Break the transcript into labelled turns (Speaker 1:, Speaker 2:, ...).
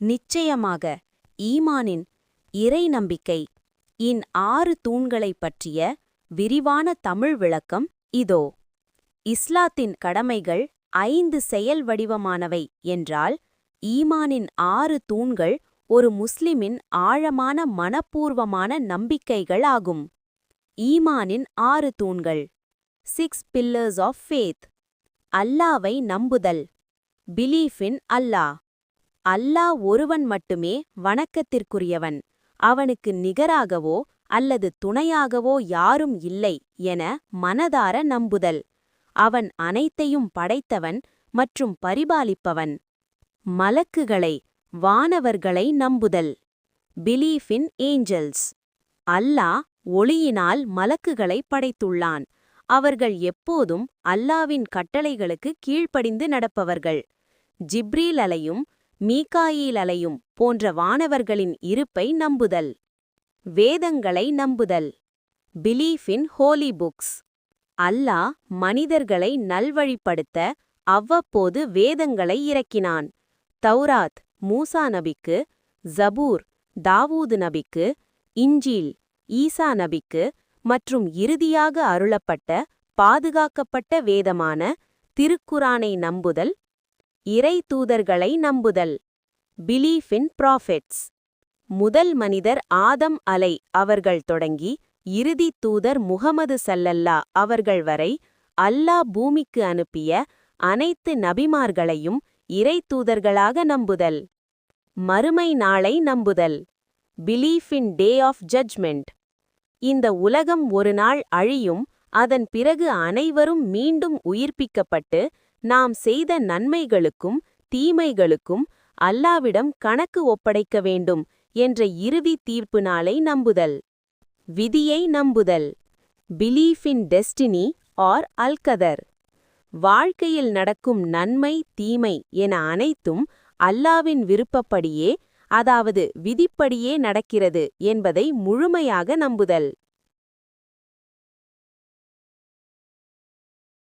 Speaker 1: நிச்சயமாக ஈமானின் இறை நம்பிக்கை இன் 6 தூண்களைப் பற்றிய விரிவான தமிழ் விளக்கம் இதோ. இஸ்லாத்தின் கடமைகள் 5 செயல் வடிவமானவை என்றால், ஈமானின் 6 தூண்கள் ஒரு முஸ்லிமின் ஆழமான மனப்பூர்வமான நம்பிக்கைகள் ஆகும். ஈமானின் 6 தூண்கள். 6 pillars of faith. அல்லாவை நம்புதல். பிலீஃப் இன் அல்லாஹ். அல்லாஹ் ஒருவன் மட்டுமே வணக்கத்திற்குரியவன், அவனுக்கு நிகராகவோ அல்லது துணையாகவோ யாரும் இல்லை என மனதார நம்புதல். அவன் அனைத்தையும் படைத்தவன் மற்றும் பரிபாலிப்பவன். மலக்குகளை, வானவர்களை நம்புதல். பிலீஃப் இன் ஏஞ்சல்ஸ். அல்லாஹ் ஒளியினால் மலக்குகளை படைத்துள்ளான். அவர்கள் எப்போதும் அல்லாவின் கட்டளைகளுக்கு கீழ்ப்படிந்து நடப்பவர்கள். ஜிப்ரீல் அலையும் மீகாயீல் அலையும் போன்ற வானவர்களின் இருப்பை நம்புதல். வேதங்களை நம்புதல். Belief in holy books. Allah மனிதர்களை நல்வழிப்படுத்த அவ்வப்போது வேதங்களை இறக்கினான். தௌராத் மூசா நபிக்கு, ஜபூர் தாவூது நபிக்கு, இஞ்சீல் ஈசா நபிக்கு மற்றும் இறுதியாக அருளப்பட்ட பாதுகாக்கப்பட்ட வேதமான திருக்குரானை நம்புதல். இறை தூதர்களை நம்புதல். பிலீஃப் இன் ப்ராஃபெட்ஸ். முதல் மனிதர் ஆதம் அலை அவர்கள் தொடங்கி இறுதி தூதர் முஹம்மது ஸல்லல்லா அவர்கள் வரை அல்லாஹ் பூமிக்கு அனுப்பிய அனைத்து நபிமார்களையும் இறை தூதர்களாக நம்புதல். மறுமை நாளை நம்புதல். Belief in day of judgment. இந்த உலகம் ஒரு நாள் அழியும், அதன் பிறகு அனைவரும் மீண்டும் உயிர்ப்பிக்கப்பட்டு நாம் செய்த நன்மைகளுக்கும் தீமைகளுக்கும் அல்லாவிடம் கணக்கு ஒப்படைக்க வேண்டும் என்ற இறுதி தீர்ப்பு நாளை நம்புதல். விதியை நம்புதல். பிலீஃப் இன் டெஸ்டினி ஆர் அல்கதர். வாழ்க்கையில் நடக்கும் நன்மை தீமை என அனைத்தும் அல்லாவின் விருப்பப்படியே, அதாவது விதிப்படியே நடக்கிறது என்பதை முழுமையாக நம்புதல்.